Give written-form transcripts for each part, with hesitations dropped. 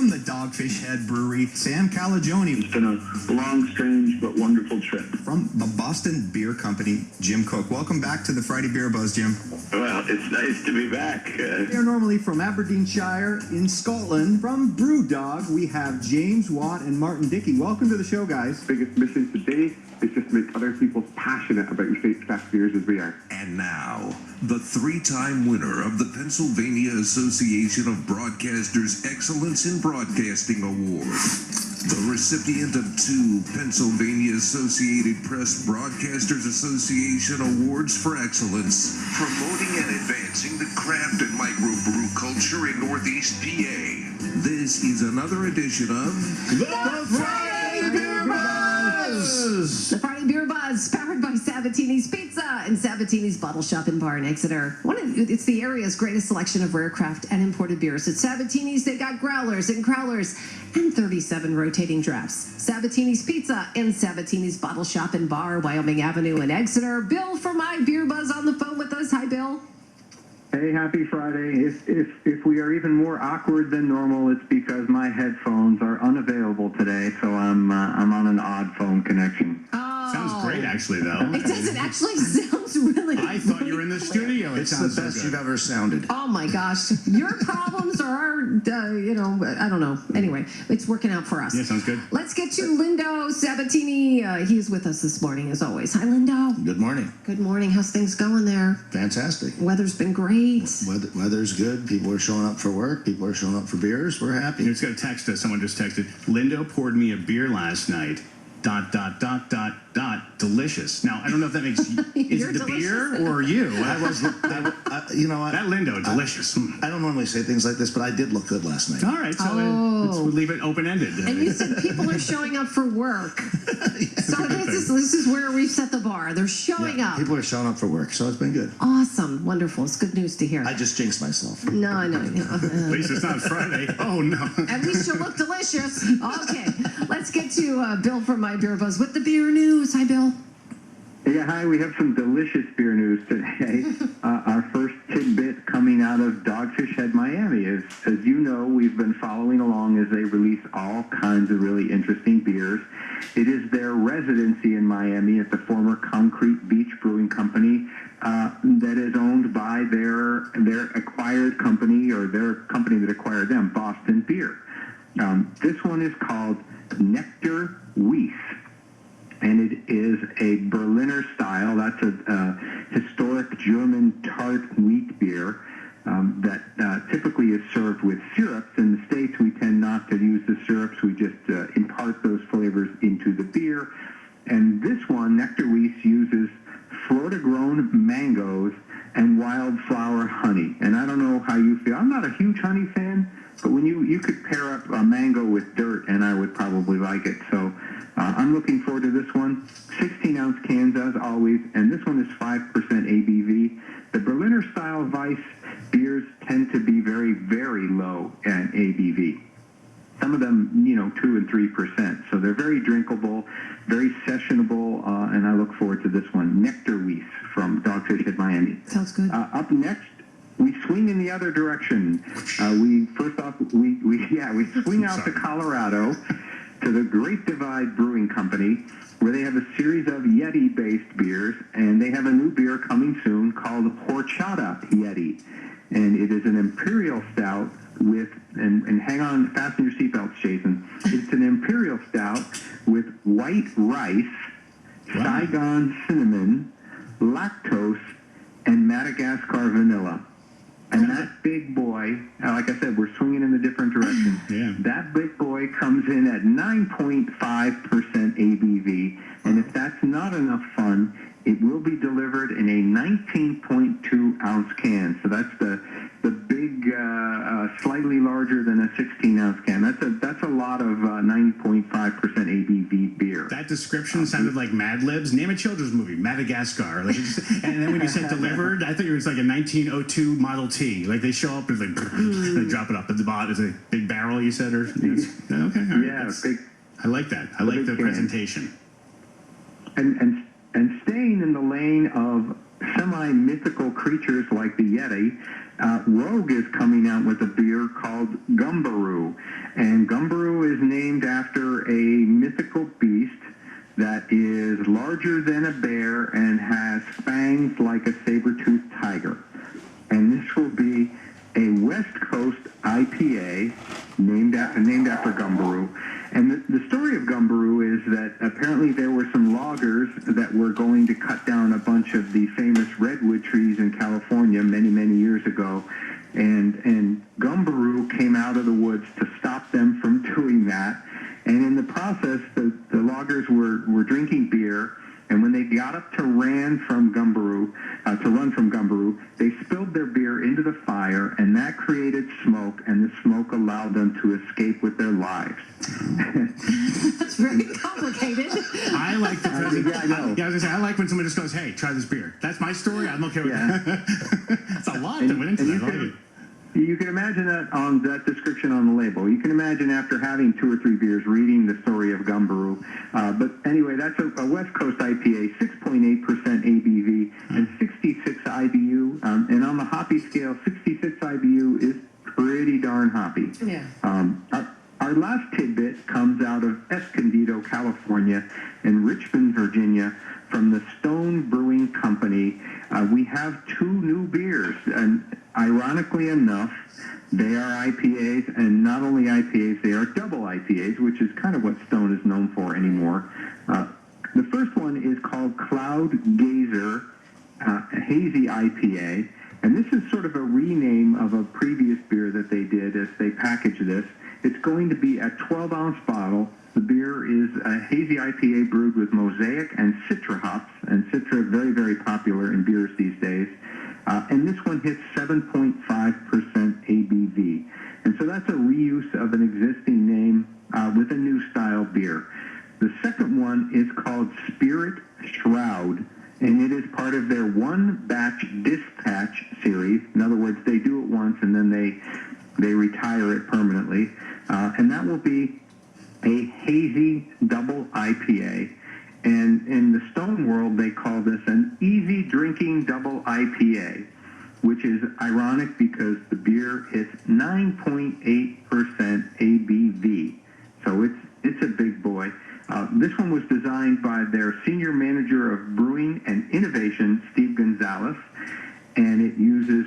From the Dogfish Head Brewery, Sam Calagione. It's been a long, strange, but wonderful trip. From the Boston Beer Company, Jim Cook. Welcome back to the Friday Beer Buzz, Jim. Well, it's nice to be back. They're normally from Aberdeenshire in Scotland. From Brewdog, we have James Watt and Martin Dickey. Welcome to the show, guys. Biggest mission today is just to make other people passionate about your state's craft beers as we are. And now, the three-time winner of the Pennsylvania Association of Broadcasters Excellence in Broadcasting Award, the recipient of 2 Pennsylvania Associated Press Broadcasters Association Awards for Excellence, promoting and advancing the craft and microbrew culture in Northeast PA. This is another edition of The Friday Beer Buzz! The Friday Beer Buzz, powered by Sabatini's Pizza and Sabatini's Bottle Shop and Bar in Exeter. It's the area's greatest selection of rare craft and imported beers. At Sabatini's, they got growlers and crowlers and 37 rotating drafts. Sabatini's Pizza and Sabatini's Bottle Shop and Bar, Wyoming Avenue in Exeter. Bill from My Beer Buzz on the phone with us. Hi, Bill. Hey, happy Friday. If we are even more awkward than normal, it's because my headphones are unavailable today, so I'm on an odd phone connection. Sounds great, actually, though. It doesn't actually sounds really I thought you were in the studio. It's the best you've ever sounded. Oh my gosh. Your problems are our, I don't know. Anyway, it's working out for us. Yeah, sounds good. Let's get to Lindo Sabatini. He's with us this morning, as always. Hi, Lindo. Good morning. Good morning. How's things going there? Fantastic. Weather's been great. Weather's good. People are showing up for work. People are showing up for beers. We're happy. You just got a text. Someone just texted. Lindo poured me a beer last night. ... delicious. Now, I don't know if that makes is it the beer or you? You know what? That Lindo, delicious. I don't normally say things like this, but I did look good last night. All right, so let's leave it open-ended. And you said people are showing up for work. So this is where we set the bar. They're showing up. People are showing up for work, so it's been good. Awesome. Wonderful. It's good news to hear. I just jinxed myself. No. At least it's not Friday. Oh, no. At least you look delicious. Okay. Let's get to Bill from My Beer Buzz with the beer news. Hi, Bill. Yeah, hi. We have some delicious beer news today. Our first tidbit coming out of Dogfish Head, Miami is, as you know, we've been following along as they release all kinds of really interesting beers. It is their residency in Miami at the former Concrete Beach Brewing Company that is owned by their acquired company, or their company that acquired them, Boston Beer. This one is called Nectar Weiss, and it is a Berliner style. That's a historic German tart wheat beer that typically is served with syrups. In the States, we tend not to use the syrups. We just impart those flavors into the beer. And this one, Nectar Weiss, uses Florida-grown mangoes and wildflower honey. And I don't know how you feel. I'm not a huge honey fan, but when you could pair up a mango with dirt, and I would probably like it. So I'm looking forward to this one. 16-ounce cans, as always, and this one is 5% ABV. The Berliner style Weiss beers tend to be very, very low in ABV. Some of them, 2 and 3%. So they're very drinkable, very sessionable, and I look forward to this one. Nectar Weiss from Dogfish Head, Miami. Sounds good. Up next, we swing in the other direction. We swing out to Colorado to the Great Divide Brewing Company, where they have a series of Yeti-based beers, and they have a new beer coming soon called Horchata Yeti. And it is an imperial stout with, and hang on, fasten your seatbelts, Jason. It's an imperial stout with white rice, Saigon cinnamon, lactose, and Madagascar vanilla. And that big boy, like I said, we're swinging in a different direction. Yeah. That big boy comes in at 9.5% ABV. And if that's not enough fun, it will be delivered in a 19.2-ounce can. So that's the big, slightly larger than a 16-ounce can. That's a lot of 9.5% ABV beer. That description sounded like Mad Libs. Name a children's movie, Madagascar. And then when you said delivered, I thought it was like a 1902 Model T. Like they show up and they drop it up at the bottom. Is it a big barrel, you said? Okay, all right. Yeah, big. I like that. I like the presentation. And staying in the lane of semi-mythical creatures like the Yeti, Rogue is coming out with a beer called Gumbaroo. And Gumbaroo is named after a mythical beast that is larger than a bear and has fangs like a saber-toothed tiger. And this will be a West Coast IPA named after Gumbaroo. And the story of Gumbaroo is that apparently there were some loggers that were going to cut down a bunch of the famous redwood trees in California many, many years ago. And Gumbaroo came out of the woods to stop them from doing that. And in the process, the loggers were drinking beer. And when they got up to run from Gumbaroo, they spilled their beer into the fire, and that created smoke, and the smoke allowed them to escape with their lives. That's very complicated. I like the present. Yeah, I know. I was gonna say, I like when someone just goes, "Hey, try this beer." That's my story. I'm okay with that. It's a lot that went into that. I like it. You can imagine that on that description on the label. You can imagine after having 2 or 3 beers reading the story of Gumbaroo. But anyway, that's a West Coast IPA, 6.8% ABV and 66 IBU. And on the hoppy scale, 66 IBU is pretty darn hoppy. Yeah. Our last tidbit comes out of Escondido, California, and Richmond, Virginia, from the Stone Brewing Company. We have 2 new beers, and ironically enough, they are IPAs, and not only IPAs, they are double IPAs, which is kind of what Stone is known for anymore. The first one is called Cloud Gazer, a hazy IPA, and this is sort of a rename of a previous beer that they did as they packaged this. It's going to be a 12-ounce bottle. The beer is a hazy IPA brewed with Mosaic and Citra hops, and Citra very, very popular in beers these days. And this one hits 7.5% ABV. And so that's a reuse of an existing name with a new style beer. The second one is called Spirit Shroud, and it is part of their one batch dispatch series. In other words, they do it once and then they retire it permanently. And that will be a hazy double IPA. And in the Stone world, they call this an easy drinking double IPA, which is ironic because the beer hits 9.8% ABV. So it's a big boy. This one was designed by their senior manager of brewing and innovation, Steve Gonzalez, and it uses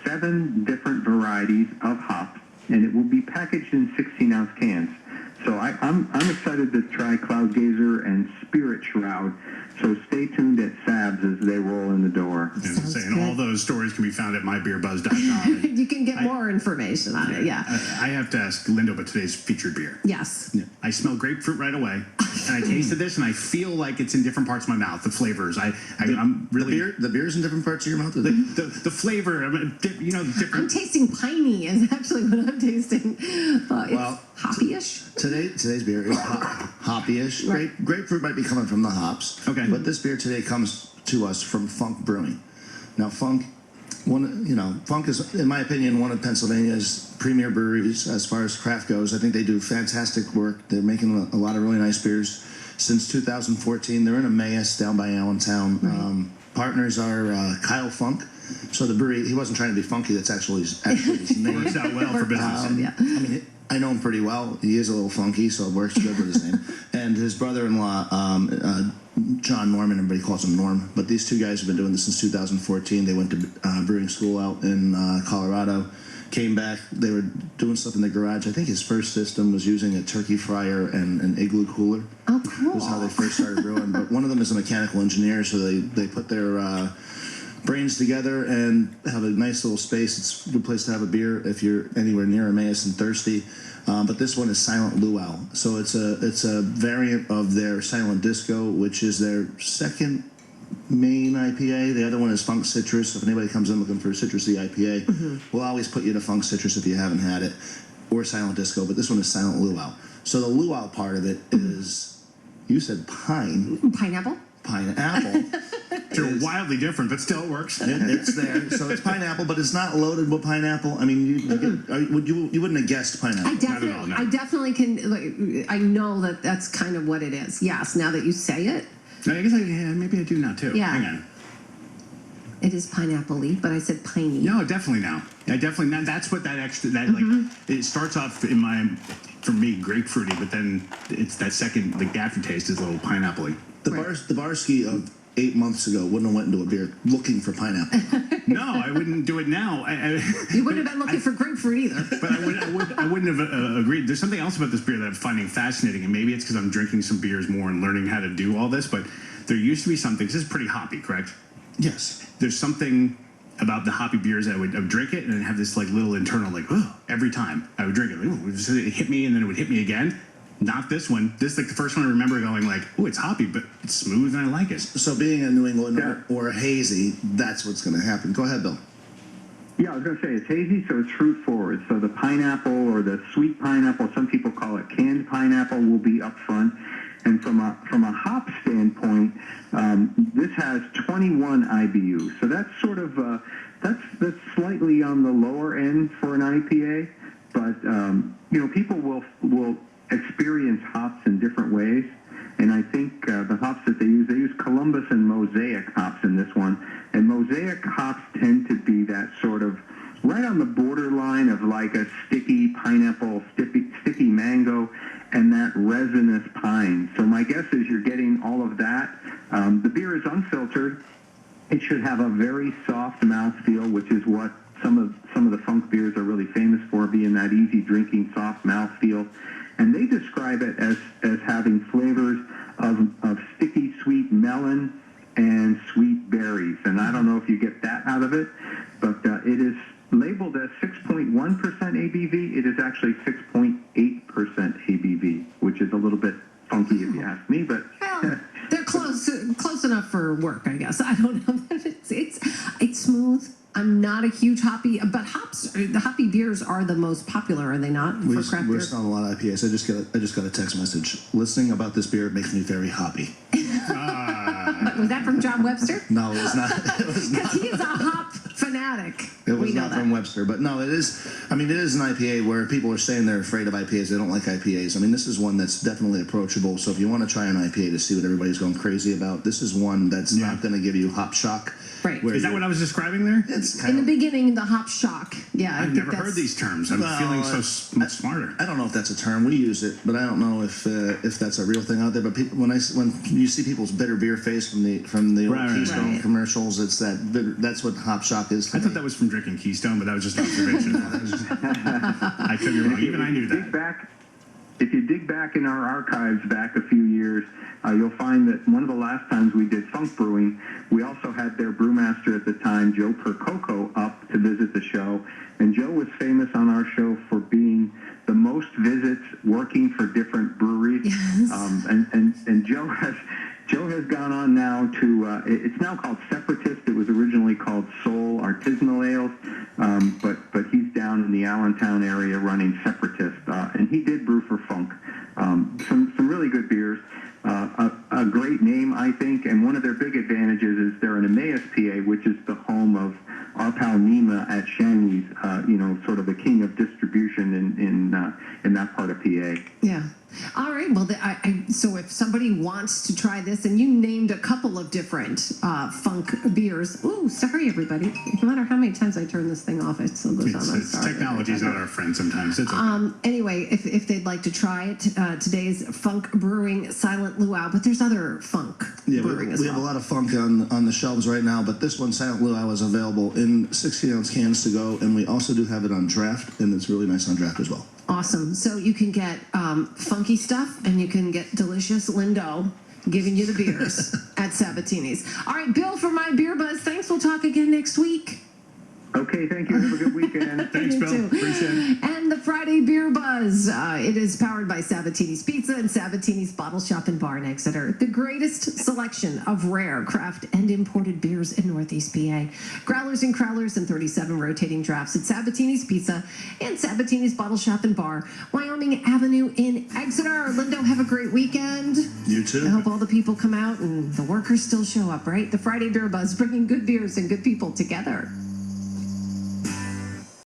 7 different varieties of hops, and it will be packaged in 16-ounce cans. So I'm excited to try Cloud Gazer and Spirit Shroud. So stay tuned at Sabs as they roll in the door. And all those stories can be found at mybeerbuzz.com. You can get more information on it, yeah. I have to ask Linda about today's featured beer. Yes. I smell grapefruit right away, and I tasted this, and I feel like it's in different parts of my mouth. The flavors, I'm really The beer's in different parts of your mouth. the flavor. I mean, different. I'm tasting piney is actually what I'm tasting. It's hoppy-ish. Today's beer is hoppy-ish. Right. Grapefruit might be coming from the hops. Okay. But this beer today comes to us from Funk Brewing. Now, Funk is, in my opinion, one of Pennsylvania's premier breweries as far as craft goes. I think they do fantastic work. They're making a lot of really nice beers. Since 2014, they're in Emmaus down by Allentown. Right. Partners are Kyle Funk. So the brewery, he wasn't trying to be funky. That's actually his name. Works out well for business. Yeah. I mean, I know him pretty well. He is a little funky, so it works good with his name. And his brother-in-law, John Norman, everybody calls him Norm. But these 2 guys have been doing this since 2014. They went to brewing school out in Colorado, came back. They were doing stuff in the garage. I think his first system was using a turkey fryer and an igloo cooler. Oh, cool. That's how they first started brewing. But one of them is a mechanical engineer, so they put their brains together and have a nice little space. It's a good place to have a beer if you're anywhere near Emmaus and thirsty. But this one is Silent Luau. So it's a variant of their Silent Disco, which is their second main IPA. The other one is Funk Citrus. If anybody comes in looking for a citrusy IPA, we'll always put you to Funk Citrus if you haven't had it, or Silent Disco. But this one is Silent Luau. So the luau part of it is, you said Pineapple? Pineapple. They're wildly different, but still it works. It's there, so it's pineapple, but it's not loaded with pineapple. I mean, you wouldn't have guessed pineapple. I definitely can. I know that's kind of what it is. Yes. Now that you say it. I guess maybe I do now too. Yeah. Hang on. It is pineapple-y, but I said piney. No, definitely now. Yeah, definitely now. That's what that extra, that like, it starts off for me, grapefruity, but then it's that second, the aftertaste is a little pineapple-y. The Barsky of 8 months ago wouldn't have went into a beer looking for pineapple. No, I wouldn't do it now. You wouldn't have been looking for grapefruit either. But I wouldn't have agreed. There's something else about this beer that I'm finding fascinating, and maybe it's because I'm drinking some beers more and learning how to do all this, but there used to be something, this is pretty hoppy, correct? Yes. There's something about the hoppy beers I would drink it and then have this like little internal like, oh, every time I would drink it, like, ooh, it hit me and then it would hit me again. Not this one. This is like the first one I remember going like, oh, it's hoppy, but it's smooth and I like it. So being a New England or a hazy, that's what's going to happen. Go ahead, Bill. Yeah, I was going to say it's hazy, so it's fruit forward. So the pineapple or the sweet pineapple, some people call it canned pineapple, will be up front. And from a hop standpoint, this has 21 IBU. So that's sort of that's slightly on the lower end for an IPA. But people will experience hops in different ways. And I think the hops that they use Columbus and Mosaic hops in this one. And Mosaic hops tend to be that sort of right on the borderline of like a sticky pineapple, sticky mango, and that resinous pine. So my guess is you're getting all of that. The beer is unfiltered. It should have a very soft mouthfeel, which is what some of the funk beers are really famous for, being that easy drinking, soft mouthfeel. And they describe it as having flavors of sticky sweet melon and sweet berries. And I don't know if you get that out of it, but it is labeled as 6.1% ABV. It is actually 6.8% ABV, which is a little bit funky if you ask me, but well, they're close enough for work, I guess. I don't know. It's smooth. I'm not a huge hoppy, but the hoppy beers are the most popular, are they not? We're craft beer? selling a lot of IPAs. I just got a text message. Listening about this beer makes me very hoppy. Was that from John Webster? No, it was not. It was not. Because he is a hop fanatic. It was not from Webster, but no, it is. I mean, it is an IPA where people are saying they're afraid of IPAs. They don't like IPAs. I mean, this is one that's definitely approachable. So if you want to try an IPA to see what everybody's going crazy about, this is one that's not going to give you hop shock. Right. Is that what I was describing there? It's in the beginning, the hop shock. Yeah, I've never heard these terms. I'm feeling so much smarter. I don't know if that's a term. We use it, but I don't know if that's a real thing out there. But people, when you see people's bitter beer face from the old Keystone commercials, it's that's what hop shock is. I thought that was from drinking Keystone, but that was just an observation. I could be wrong. Even I knew that. If you dig back in our archives back a few years, you'll find that one of the last times we did Funk Brewing, we also had their brewmaster at the time, Joe Percoco, up to visit the show. And Joe was famous on our show for being the most visits working for different breweries. Yes. And Joe has gone on now to, it's now called Separatist. It was originally called Soul Artisanal Ales, but he's down in the Allentown area running Separatist, and he did brew for Funk. Some really good beers. A great name, I think, and one of their big advantages is they're in Emmaus, PA, which is the home of our pal Nima at Shanny's, sort of the king of distribution in that part of PA. Yeah. All right. Well, so if somebody wants to try this, and you named a couple of different funk beers. Ooh, sorry, everybody. No matter how many times I turn this thing off, it still goes on. I'm sorry. Technology's not our friend sometimes. It's okay. Anyway, if they'd like to try it, today's Funk Brewing Silent Luau, but there's other funk brewing as well. We have a lot of funk on the shelves right now, but this one, Silent Luau, is available in 16-ounce cans to go, and we also do have it on draft, and it's really nice on draft as well. Awesome. So you can get funky stuff, and you can get delicious Lindo giving you the beers at Sabatini's. All right, Bill from My Beer Buzz. Thanks. We'll talk again next week. Okay, thank you. Have a good weekend. Thanks, You Bill. too. Appreciate it. And the Friday Beer Buzz. It is powered by Sabatini's Pizza and Sabatini's Bottle Shop and Bar in Exeter. The greatest selection of rare, craft, and imported beers in Northeast PA. Growlers and crowlers and 37 rotating drafts at Sabatini's Pizza and Sabatini's Bottle Shop and Bar, Wyoming Avenue in Exeter. Lindo, have a great weekend. You too. I hope all the people come out and the workers still show up, right? The Friday Beer Buzz, bringing good beers and good people together.